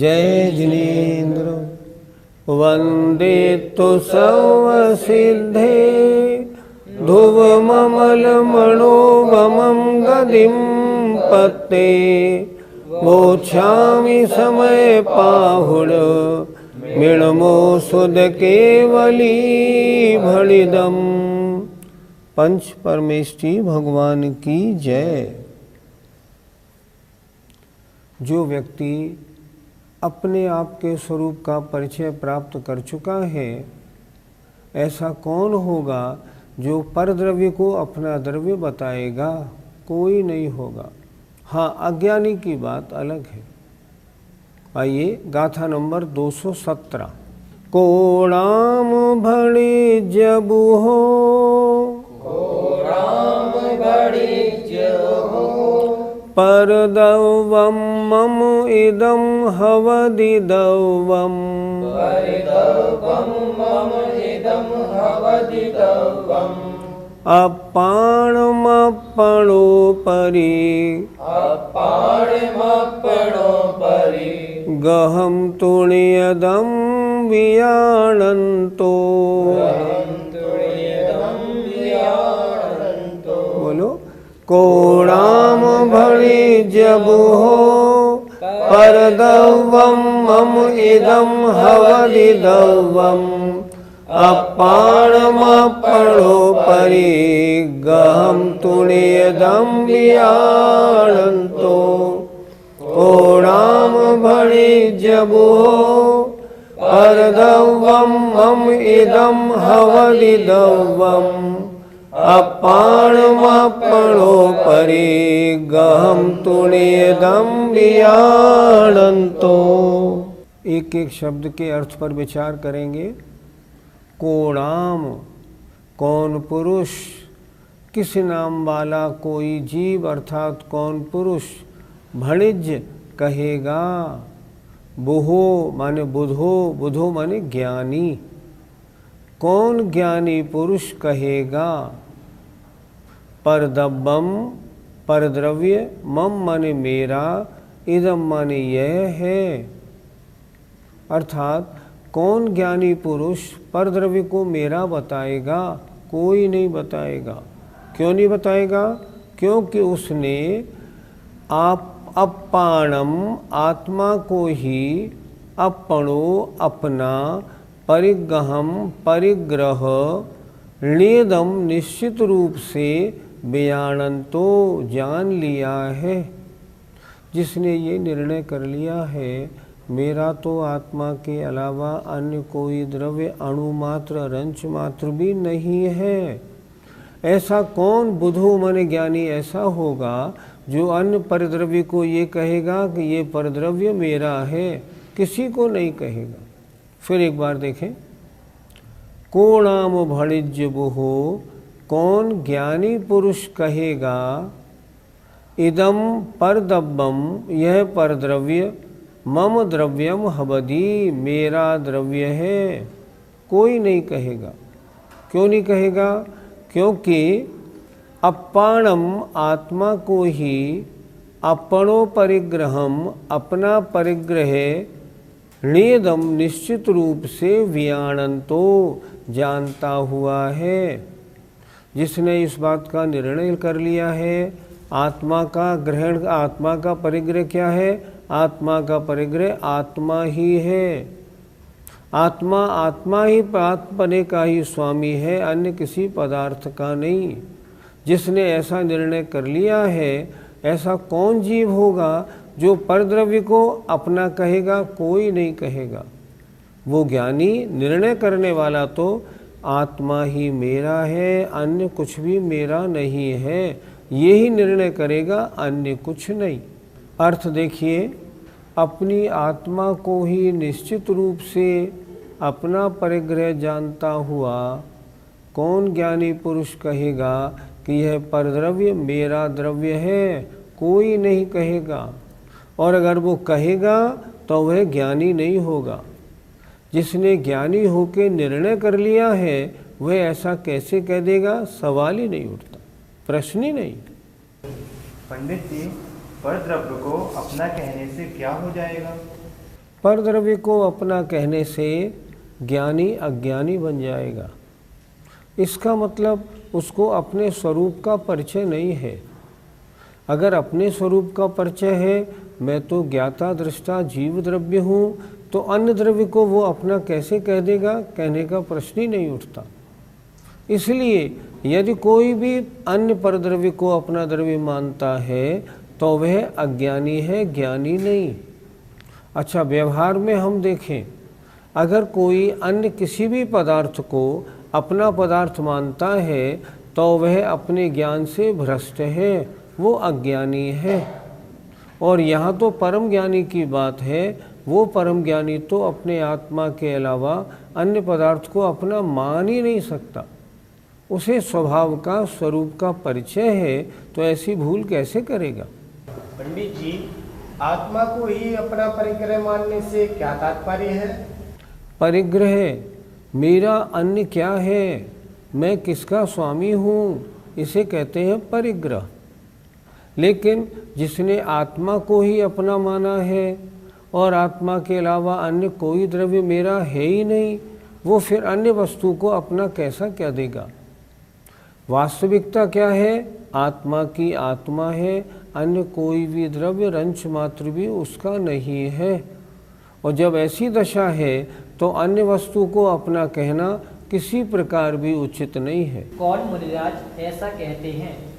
जय जिनेन्द्र वन्दे तु सर्वसिद्धे ध्रुवममलमणोगमं गदिं पत्ते वोच्छामि समय पाहुड मिणमो सुध केवली भणिदम। पंच परमेष्ठी भगवान की जय। जो व्यक्ति अपने आप के स्वरूप का परिचय प्राप्त कर चुका है, ऐसा कौन होगा जो परद्रव्य को अपना द्रव्य बताएगा? कोई नहीं होगा। हाँ, अज्ञानी की बात अलग है। आइए गाथा नंबर 217। कोणाम भणि जबु हो, कोणाम भणि जबु परदवम मम इदम हवदिदवम, परिदवम मम इदम हवदिदवम, अपाणमपणो परि, अपाणमपणो परि, गहम तुण्यदम वियाणन्तो, गहं तुण्यदं वियाणन्तो। बोलो। कोणाम भणि जबु हो, परदवम मम इदम हवदिदवम, अपाणमपणो परि, गहं तुण्यदं वियाणन्तो। कोणाम भणि जबु हो, परदवम मम इदम हवदिदवम, अपाणमपणो परि, गहं तुण्यदं वियाणन्तो। एक एक शब्द के अर्थ पर विचार करेंगे। कोणाम, कौन पुरुष, किस नाम वाला कोई जीव अर्थात कौन पुरुष, भणिज कहेगा, बुहो माने बुधो, बुधो माने ज्ञानी, कौन ज्ञानी पुरुष कहेगा। परदब्बम, परद्रव्य, मम माने मेरा, इदम माने यह है। अर्थात कौन ज्ञानी पुरुष परद्रव्य को मेरा बताएगा? कोई नहीं बताएगा। क्यों नहीं बताएगा? क्योंकि उसने अपाणम, आत्मा को ही, अपणो अपना, परिगहम परिग्रह, णेदम निश्चित रूप से, वियाणन्तो जान लिया है। जिसने ये निर्णय कर लिया है मेरा तो आत्मा के अलावा अन्य कोई द्रव्य अणु मात्र, रंच मात्र भी नहीं है। ऐसा कौन बुधो माने ज्ञानी ऐसा होगा जो अन्य परद्रव्य को ये कहेगा कि ये परद्रव्य मेरा है? किसी को नहीं कहेगा। फिर एक बार देखें। कोणाम भणिज्य बुहो, कौन ज्ञानी पुरुष कहेगा, इदम परदब्बम, यह परद्रव्य, मम द्रव्यम हवदी, मेरा द्रव्य है। कोई नहीं कहेगा। क्यों नहीं कहेगा? क्योंकि अपाणम, आत्मा को ही, अपणो परिग्रहम, अपना परिग्रह, णेदम निश्चित रूप से, वियाणन्तो जानता हुआ है। जिसने इस बात का निर्णय कर लिया है, आत्मा का ग्रहण, आत्मा का परिग्रह क्या है? आत्मा का परिग्रह आत्मा ही है। आत्मा आत्मा ही आत्मने का ही स्वामी है, अन्य किसी पदार्थ का नहीं। जिसने ऐसा निर्णय कर लिया है, ऐसा कौन जीव होगा जो परद्रव्य को अपना कहेगा? कोई नहीं कहेगा। वो ज्ञानी निर्णय करने वाला तो आत्मा ही मेरा है, अन्य कुछ भी मेरा नहीं है, यही निर्णय करेगा, अन्य कुछ नहीं। अर्थ देखिए। अपनी आत्मा को ही निश्चित रूप से अपना परिग्रह जानता हुआ कौन ज्ञानी पुरुष कहेगा कि यह परद्रव्य मेरा द्रव्य है? कोई नहीं कहेगा। और अगर वो कहेगा तो वह ज्ञानी नहीं होगा। जिसने ज्ञानी होकर निर्णय कर लिया है वह ऐसा कैसे कह देगा? सवाल ही नहीं उठता, प्रश्न ही नहीं। पंडित जी, परद्रव्य को अपना कहने से क्या हो जाएगा? परद्रव्य को अपना कहने से ज्ञानी अज्ञानी बन जाएगा। इसका मतलब उसको अपने स्वरूप का परिचय नहीं है। अगर अपने स्वरूप का परिचय है, मैं तो ज्ञाता दृष्टा जीव द्रव्य हूँ, तो अन्य द्रव्य को वो अपना कैसे कह देगा? कहने का प्रश्न ही नहीं उठता। इसलिए यदि कोई भी अन्य परद्रव्य को अपना द्रव्य मानता है तो वह अज्ञानी है, ज्ञानी नहीं। अच्छा, व्यवहार में हम देखें, अगर कोई अन्य किसी भी पदार्थ को अपना पदार्थ मानता है तो वह अपने ज्ञान से भ्रष्ट है, वो अज्ञानी है। और यहाँ तो परम ज्ञानी की बात है। वो परम ज्ञानी तो अपने आत्मा के अलावा अन्य पदार्थ को अपना मान ही नहीं सकता। उसे स्वभाव का, स्वरूप का परिचय है, तो ऐसी भूल कैसे करेगा? पंडित जी, आत्मा को ही अपना परिग्रह मानने से क्या तात्पर्य है? परिग्रह, मेरा अन्य क्या है, मैं किसका स्वामी हूँ, इसे कहते हैं परिग्रह। लेकिन जिसने आत्मा को ही अपना माना है और आत्मा के अलावा अन्य कोई द्रव्य मेरा है ही नहीं, वो फिर अन्य वस्तु को अपना कैसा क्या देगा? वास्तविकता क्या है? आत्मा की आत्मा है, अन्य कोई भी द्रव्य रंच मात्र भी उसका नहीं है। और जब ऐसी दशा है तो अन्य वस्तु को अपना कहना किसी प्रकार भी उचित नहीं है। कौन मुनिराज ऐसा कहते हैं?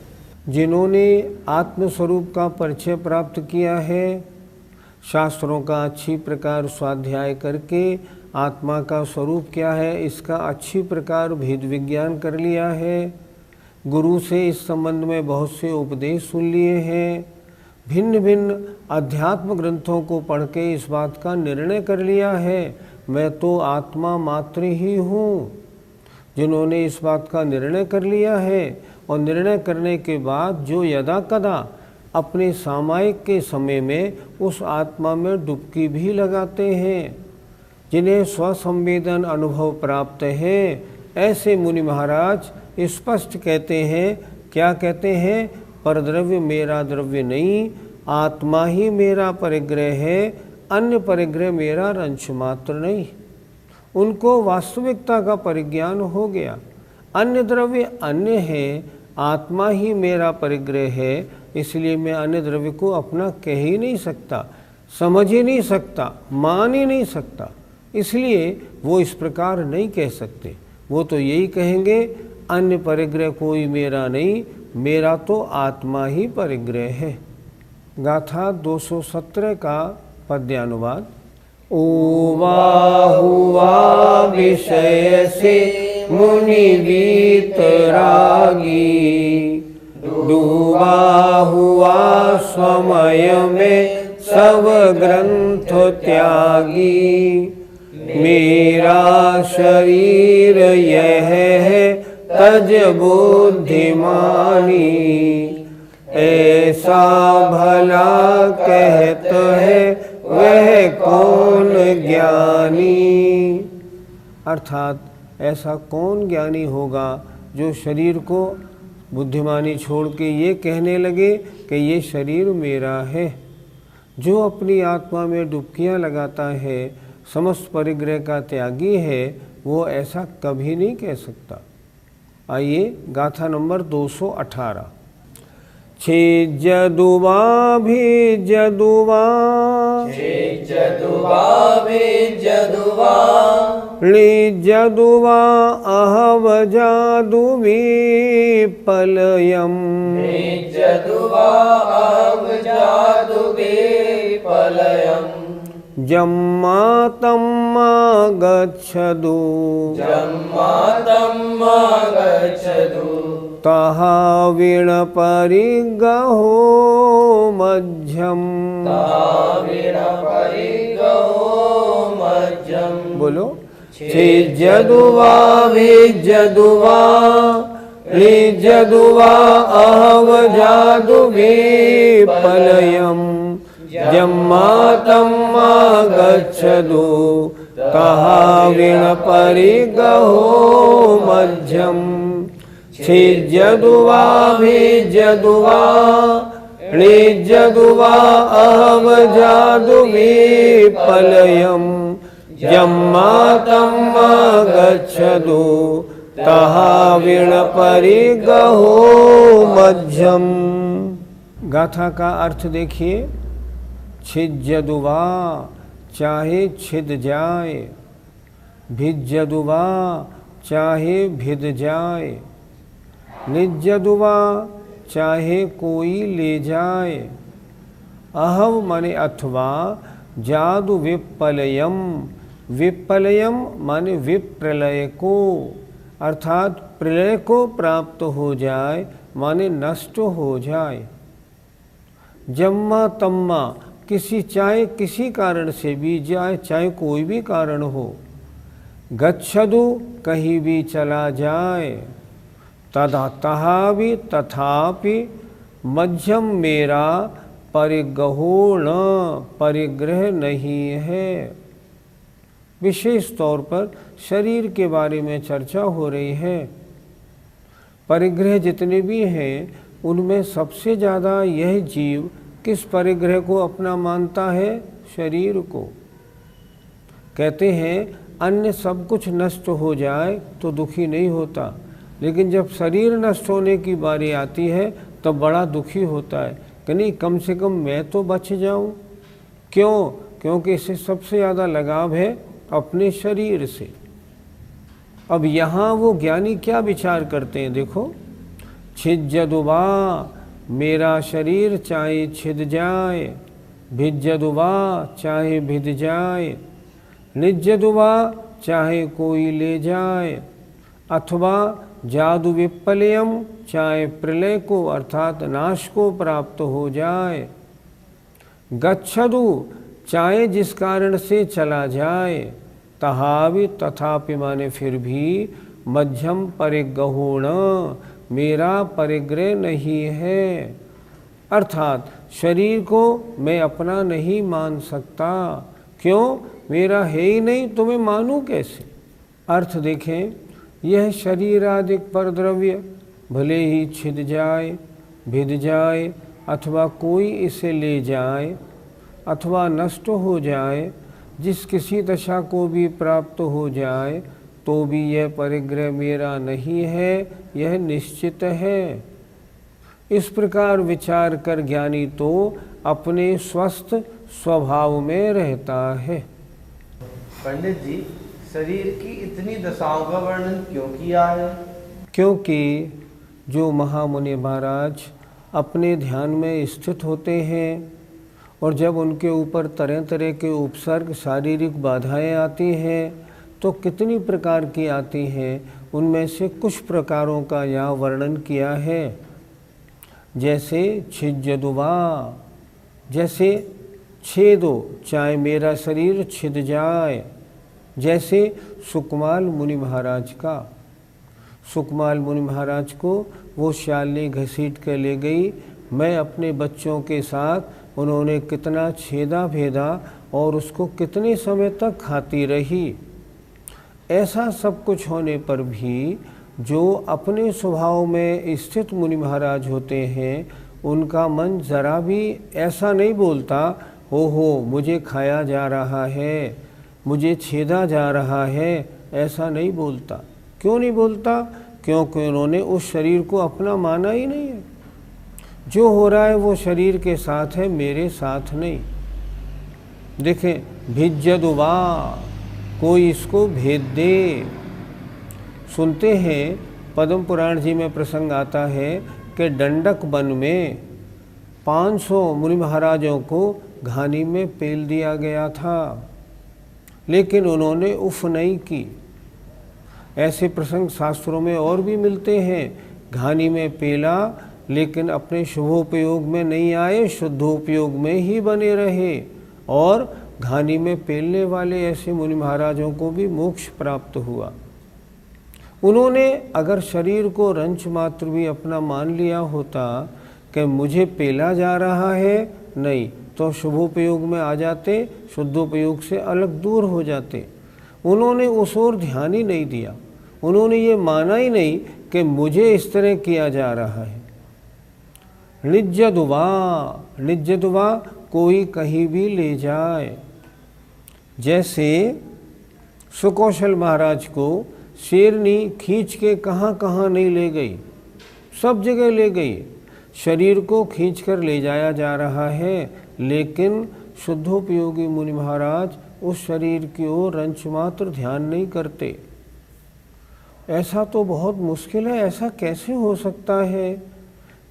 जिन्होंने आत्मस्वरूप का परिचय प्राप्त किया है, शास्त्रों का अच्छी प्रकार स्वाध्याय करके आत्मा का स्वरूप क्या है इसका अच्छी प्रकार भेद विज्ञान कर लिया है, गुरु से इस संबंध में बहुत से उपदेश सुन लिए हैं, भिन्न भिन्न अध्यात्म ग्रंथों को पढ़ के इस बात का निर्णय कर लिया है, मैं तो आत्मा मात्र ही हूँ। जिन्होंने इस बात का निर्णय कर लिया है और निर्णय करने के बाद जो यदा कदा अपने सामायिक के समय में उस आत्मा में डुबकी भी लगाते हैं, जिन्हें स्वसंवेदन अनुभव प्राप्त है, ऐसे मुनि महाराज स्पष्ट कहते हैं। क्या कहते हैं? परद्रव्य मेरा द्रव्य नहीं, आत्मा ही मेरा परिग्रह है, अन्य परिग्रह मेरा रंच मात्र नहीं। उनको वास्तविकता का परिज्ञान हो गया। अन्य द्रव्य अन्य है, आत्मा ही मेरा परिग्रह है, इसलिए मैं अन्य द्रव्य को अपना कह ही नहीं सकता, समझ ही नहीं सकता, मान ही नहीं सकता। इसलिए वो इस प्रकार नहीं कह सकते। वो तो यही कहेंगे, अन्य परिग्रह कोई मेरा नहीं, मेरा तो आत्मा ही परिग्रह है। गाथा 217 का पद्यानुवाद। हुआ विषय से मुनि वीतरागी, डूबा हुआ समय में सब ग्रंथ त्यागी। मेरा शरीर यह है तज बुद्धिमानी, ऐसा भला कहत है वह कौन ज्ञानी। अर्थात ऐसा कौन ज्ञानी होगा जो शरीर को बुद्धिमानी छोड़ के ये कहने लगे कि ये शरीर मेरा है। जो अपनी आत्मा में डुबकियां लगाता है, समस्त परिग्रह का त्यागी है, वो ऐसा कभी नहीं कह सकता। आइए गाथा नंबर 218। जदुवा भी जदुवा, जदुवा भी जदुवा, जदुवा अहव जादु विपलयम्, जदुवा अहव जादु विपलयम्। जम्मा तम्मा गच्छदु, जम्मा तम्मा गच्छदु, तहा वीण परिगहो मध्यम। तावीण परिगहो मध्यम। बोलो। जदुवा भी जदुवा, जदुवा अहव जादु विपलयम्। जम्मा तम्मा गच्छदु, तहा वीण परिगहो मध्यम। जदुवा भी जदुवा, णिज्यदुवा अवजादु विपलयम् जम्मातम्मा गच्छदु तहाविणपरिगहो मध्यम। गाथा का अर्थ देखिए, छिज्यदुवा चाहे छिद जाए, भिज्यदुवा चाहे भिद जाए, निज्यदुवा चाहे कोई ले जाए, अहव माने अथवा, जादु विपलयम, विपलयम माने विप्रलय को, अर्थात प्रलय को प्राप्त हो जाए माने नष्ट हो जाए। जम्मा तम्मा चाहे किसी कारण से भी जाए, चाहे कोई भी कारण हो। गच्छदु कहीं भी चला जाए, तथा तहावि तथापि, मध्यम मेरा परिगहो न परिग्रह नहीं है। विशेष तौर पर शरीर के बारे में चर्चा हो रही है। परिग्रह जितने भी हैं उनमें सबसे ज़्यादा यह जीव किस परिग्रह को अपना मानता है? शरीर को। कहते हैं अन्य सब कुछ नष्ट हो जाए तो दुखी नहीं होता, लेकिन जब शरीर नष्ट होने की बारी आती है तब बड़ा दुखी होता है कि नहीं, कम से कम मैं तो बच जाऊं। क्यों? क्योंकि इससे सबसे ज़्यादा लगाव है अपने शरीर से। अब यहाँ वो ज्ञानी क्या विचार करते हैं, देखो, छिज्यदुवा मेरा शरीर चाहे छिद जाए, भिज्यदुवा चाहे भिद जाए, निज्यदुवा चाहे कोई ले जाए, अथवा जादु विपलयम चाहे प्रलय को अर्थात नाश को प्राप्त हो जाए, गच्छदु चाहे जिस कारण से चला जाए, तहावि तथापि माने फिर भी, मध्यम परिगहुण मेरा परिग्रह नहीं है, अर्थात शरीर को मैं अपना नहीं मान सकता। क्यों? मेरा है ही नहीं तो मैं मानूं कैसे? अर्थ देखें, यह शरीर आदि पर द्रव्य भले ही छिद जाए, भिद जाए, अथवा कोई इसे ले जाए अथवा नष्ट हो जाए, जिस किसी दशा को भी प्राप्त हो जाए, तो भी यह परिग्रह मेरा नहीं है, यह निश्चित है। इस प्रकार विचार कर ज्ञानी तो अपने स्वस्थ स्वभाव में रहता है। पंडित जी, शरीर की इतनी दशाओं का वर्णन क्यों किया है? क्योंकि जो महामुनि महाराज अपने ध्यान में स्थित होते हैं और जब उनके ऊपर तरह तरह के उपसर्ग शारीरिक बाधाएं आती हैं तो कितनी प्रकार की आती हैं, उनमें से कुछ प्रकारों का यहाँ वर्णन किया है। जैसे छिज्यदुवा, जैसे छेदो चाहे मेरा शरीर छिद जाए, जैसे सुकमाल मुनि महाराज का। सुकमाल मुनि महाराज को वो शालिनी घसीट कर ले गई, मैं अपने बच्चों के साथ उन्होंने कितना छेदा भेदा और उसको कितने समय तक खाती रही। ऐसा सब कुछ होने पर भी जो अपने स्वभाव में स्थित मुनि महाराज होते हैं उनका मन जरा भी ऐसा नहीं बोलता, हो मुझे खाया जा रहा है, मुझे छेदा जा रहा है, ऐसा नहीं बोलता। क्यों नहीं बोलता? क्योंकि उन्होंने उस शरीर को अपना माना ही नहीं है। जो हो रहा है वो शरीर के साथ है, मेरे साथ नहीं। देखें, भिज्यदुवा, कोई इसको भेद दे। सुनते हैं पद्म पुराण जी में प्रसंग आता है कि डंडक वन में 500 मुनि महाराजों को घानी में पेल दिया गया था, लेकिन उन्होंने उफ नहीं की। ऐसे प्रसंग शास्त्रों में और भी मिलते हैं। घानी में पेला लेकिन अपने शुभोपयोग में नहीं आए, शुद्धोपयोग में ही बने रहे, और घानी में पेलने वाले ऐसे मुनि महाराजों को भी मोक्ष प्राप्त हुआ। उन्होंने अगर शरीर को रंच मात्र भी अपना मान लिया होता कि मुझे पेला जा रहा है, नहीं तो शुभोपयोग में आ जाते, शुद्धोपयोग से अलग दूर हो जाते। उन्होंने उस ओर ध्यान ही नहीं दिया, उन्होंने ये माना ही नहीं कि मुझे इस तरह किया जा रहा है। निज्जदुवा, निज्जदुवा कोई कहीं भी ले जाए। जैसे सुकौशल महाराज को शेरनी खींच के कहाँ कहाँ नहीं ले गई, सब जगह ले गई। शरीर को खींचकर ले जाया जा रहा है, लेकिन शुद्धोपयोगी मुनि महाराज उस शरीर की ओर रंच मात्र ध्यान नहीं करते। ऐसा तो बहुत मुश्किल है, ऐसा कैसे हो सकता है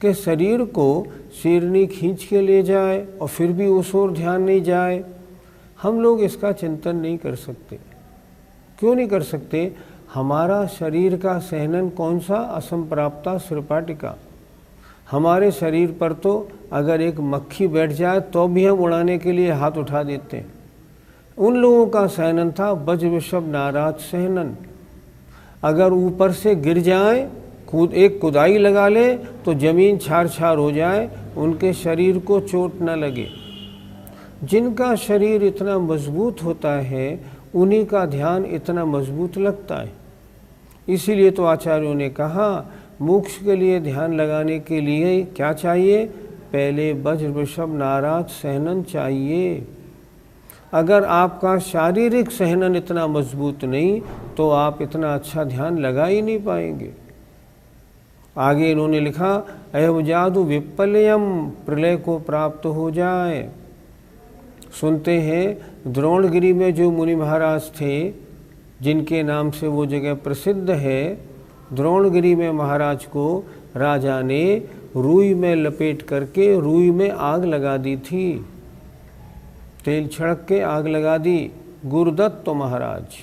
कि शरीर को शेरनी खींच के ले जाए और फिर भी उस ओर ध्यान नहीं जाए। हम लोग इसका चिंतन नहीं कर सकते। क्यों नहीं कर सकते? हमारा शरीर का सहनन कौन सा? असंप्राप्ता श्रीपाटिका। हमारे शरीर पर तो अगर एक मक्खी बैठ जाए तो भी हम उड़ाने के लिए हाथ उठा देते हैं। उन लोगों का सहनन था वज्र वृषभ नाराज सहनन। अगर ऊपर से गिर जाए, एक कुदाई लगा ले तो जमीन छार छार हो जाए, उनके शरीर को चोट न लगे। जिनका शरीर इतना मजबूत होता है उन्हीं का ध्यान इतना मजबूत लगता है। इसीलिए तो आचार्यों ने कहा मोक्ष के लिए ध्यान लगाने के लिए क्या चाहिए? पहले वज्र वृषभ नाराज सहनन चाहिए। अगर आपका शारीरिक सहनन इतना मजबूत नहीं तो आप इतना अच्छा ध्यान लगा ही नहीं पाएंगे। आगे इन्होंने लिखा अयम जादू विप्लयम, प्रलय को प्राप्त हो जाए। सुनते हैं द्रोणगिरी में जो मुनि महाराज थे जिनके नाम से वो जगह प्रसिद्ध है, द्रोणगिरी में महाराज को राजा ने रुई में लपेट करके रुई में आग लगा दी थी, तेल छिड़क के आग लगा दी। गुरुदत्त महाराज,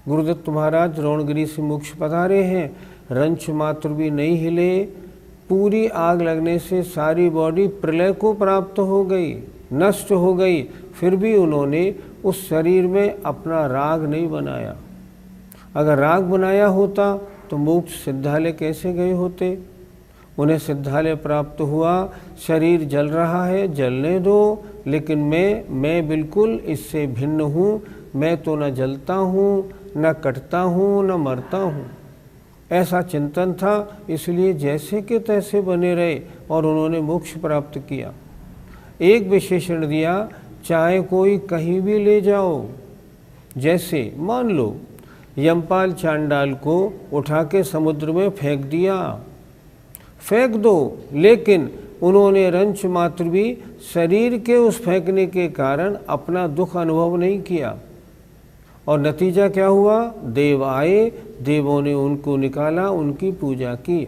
गुरुदत्त महाराज द्रोणगिरी से मोक्ष पधारे हैं, रंच मात्र भी नहीं हिले। पूरी आग लगने से सारी बॉडी प्रलय को प्राप्त हो गई, नष्ट हो गई, फिर भी उन्होंने उस शरीर में अपना राग नहीं बनाया। अगर राग बनाया होता तो मोक्ष सिद्धालय कैसे गए होते? उन्हें सिद्धालय प्राप्त हुआ। शरीर जल रहा है, जलने दो, लेकिन मैं बिल्कुल इससे भिन्न हूँ। मैं तो न जलता हूँ, न कटता हूँ, न मरता हूँ। ऐसा चिंतन था, इसलिए जैसे के तैसे बने रहे और उन्होंने मोक्ष प्राप्त किया। एक विशेषण दिया, चाहे कोई कहीं भी ले जाओ। जैसे मान लो यमपाल चांडाल को उठा के समुद्र में फेंक दिया, फेंक दो, लेकिन उन्होंने रंच मात्र भी शरीर के उस फेंकने के कारण अपना दुख अनुभव नहीं किया। और नतीजा क्या हुआ? देव आए, देवों ने उनको निकाला, उनकी पूजा की।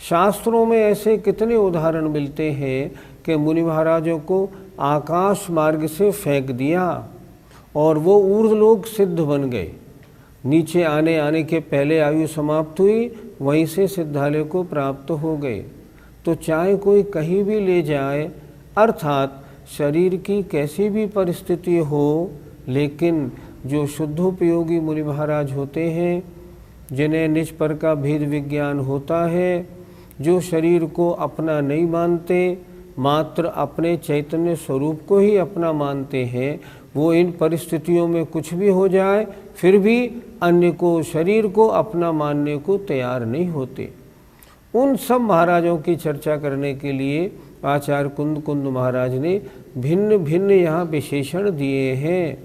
शास्त्रों में ऐसे कितने उदाहरण मिलते हैं कि मुनि महाराजों को आकाश मार्ग से फेंक दिया और वो ऊर्ध्वलोक सिद्ध बन गए। नीचे आने के पहले आयु समाप्त हुई, वहीं से सिद्धालय को प्राप्त हो गए। तो चाहे कोई कहीं भी ले जाए, अर्थात शरीर की कैसी भी परिस्थिति हो, लेकिन जो शुद्धोपयोगी मुनि महाराज होते हैं, जिन्हें निज पर का भेद विज्ञान होता है, जो शरीर को अपना नहीं मानते, मात्र अपने चैतन्य स्वरूप को ही अपना मानते हैं, वो इन परिस्थितियों में कुछ भी हो जाए फिर भी अन्य को, शरीर को अपना मानने को तैयार नहीं होते। उन सब महाराजों की चर्चा करने के लिए आचार्य कुंद महाराज ने भिन्न भिन्न यहाँ विशेषण दिए हैं।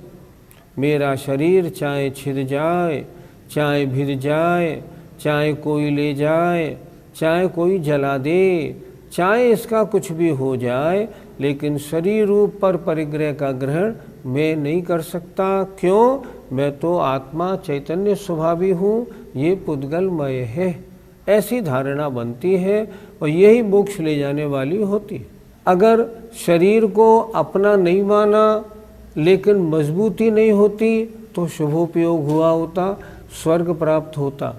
मेरा शरीर चाहे छिद जाए, चाहे भिद जाए, चाहे कोई ले जाए, चाहे कोई जला दे, चाहे इसका कुछ भी हो जाए, लेकिन शरीर रूप पर परिग्रह का ग्रहण मैं नहीं कर सकता। क्यों? मैं तो आत्मा चैतन्य स्वभावी हूँ, ये पुद्गलमय है। ऐसी धारणा बनती है और यही मोक्ष ले जाने वाली होती है। अगर शरीर को अपना नहीं माना लेकिन मजबूती नहीं होती तो शुभोपयोग हुआ होता, स्वर्ग प्राप्त होता।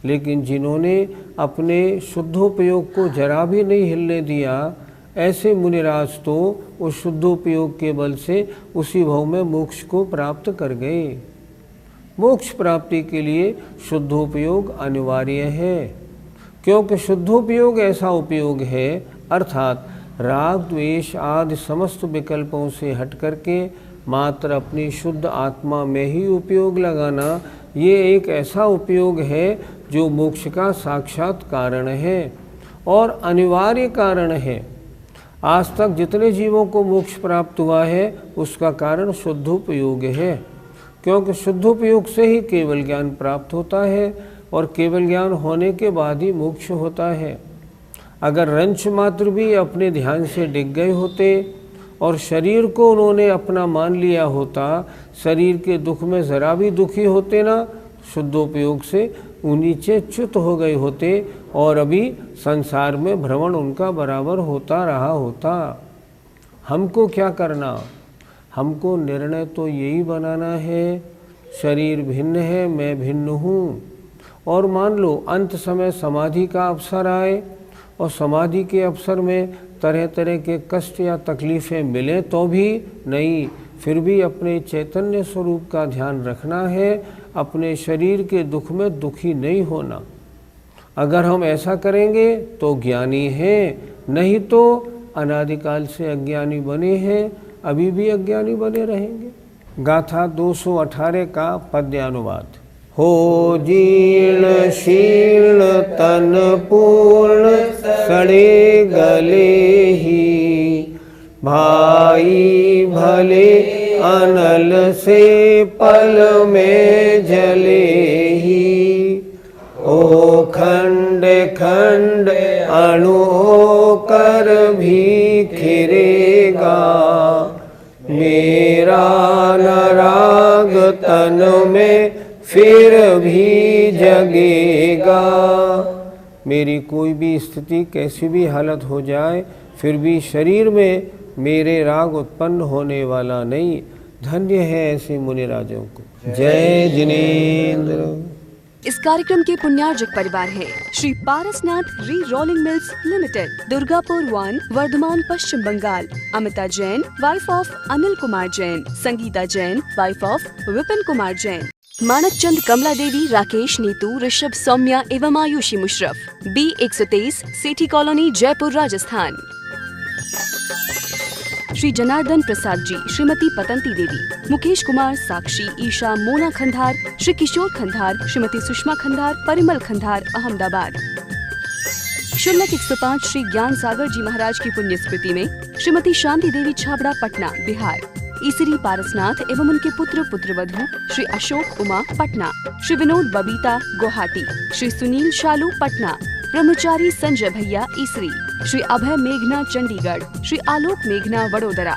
लेकिन जिन्होंने अपने शुद्धोपयोग को जरा भी नहीं हिलने दिया, ऐसे मुनिराज तो उस शुद्धोपयोग के बल से उसी भाव में मोक्ष को प्राप्त कर गए। मोक्ष प्राप्ति के लिए शुद्धोपयोग अनिवार्य है, क्योंकि शुद्धोपयोग ऐसा उपयोग है, अर्थात राग द्वेष आदि समस्त विकल्पों से हट करके मात्र अपनी शुद्ध आत्मा में ही उपयोग लगाना, ये एक ऐसा उपयोग है जो मोक्ष का साक्षात कारण है। और अनिवार्य कारण है। आज तक जितने जीवों को मोक्ष प्राप्त हुआ है उसका कारण शुद्धोपयोग है, क्योंकि शुद्धोपयोग से ही केवल ज्ञान प्राप्त होता है और केवल ज्ञान होने के बाद ही मोक्ष होता है। अगर रंच मात्र भी अपने ध्यान से डिग गए होते और शरीर को उन्होंने अपना मान लिया होता, शरीर के दुख में ज़रा भी दुखी होते ना, शुद्धोपयोग से वो नीचे च्युत हो गए होते और अभी संसार में भ्रमण उनका बराबर होता रहा होता। हमको क्या करना? हमको निर्णय तो यही बनाना है, शरीर भिन्न है, मैं भिन्न हूँ। और मान लो अंत समय समाधि का अवसर आए और समाधि के अवसर में तरह तरह के कष्ट या तकलीफ़ें मिलें तो भी नहीं, फिर भी अपने चैतन्य स्वरूप का ध्यान रखना है, अपने शरीर के दुख में दुखी नहीं होना। अगर हम ऐसा करेंगे तो ज्ञानी हैं, नहीं तो अनादिकाल से अज्ञानी बने हैं, अभी भी अज्ञानी बने रहेंगे। गाथा 218 का पद्यानुवाद। हो जीर्ण शीर्ण तन पूर्ण सड़े गले ही, भाई भले अनल से पल में जले ही। ओ खंड खंड अणु कर भी खिरेगा, मेरा नराग तन में फिर भी जगेगा। मेरी कोई भी स्थिति कैसी भी हालत हो जाए, फिर भी शरीर में मेरे राग उत्पन्न होने वाला नहीं। धन्य है ऐसे मुनिराजों को। जय जिनेंद्र। इस कार्यक्रम के पुण्यार्जक परिवार है Shri Parasnath re rolling mills limited, Durgapur 1, Vardhaman, Paschim Bengal. Amita Jain, wife of Anil Kumar Jain. Sangeeta Jain, wife of Vipin Kumar Jain. Manak Chand, Kamla Devi, Rakesh, Neetu, Rishabh, Saumya एवं आयुषी मुशरफ। B123, Sethi colony, Jaipur, Rajasthan. श्री जनार्दन प्रसाद जी, श्रीमती पतंती देवी, मुकेश कुमार, साक्षी, ईशा, मोना खंधार, श्री किशोर खंधार, श्रीमती सुषमा खंधार, परिमल खंधार, अहमदाबाद। शुल्लक 105 श्री ज्ञान सागर जी महाराज की पुण्य स्मृति में श्रीमती शांति देवी छाबड़ा, पटना, बिहार। ईसरी पारसनाथ एवं उनके पुत्र पुत्रवधू श्री अशोक उमा, पटना। श्री विनोद बबीता, गुवाहाटी। श्री सुनील शालू, पटना। ब्रह्मचारी संजय भैया, ईसरी। श्री अभय मेघना, चंडीगढ़। श्री आलोक मेघना, वडोदरा।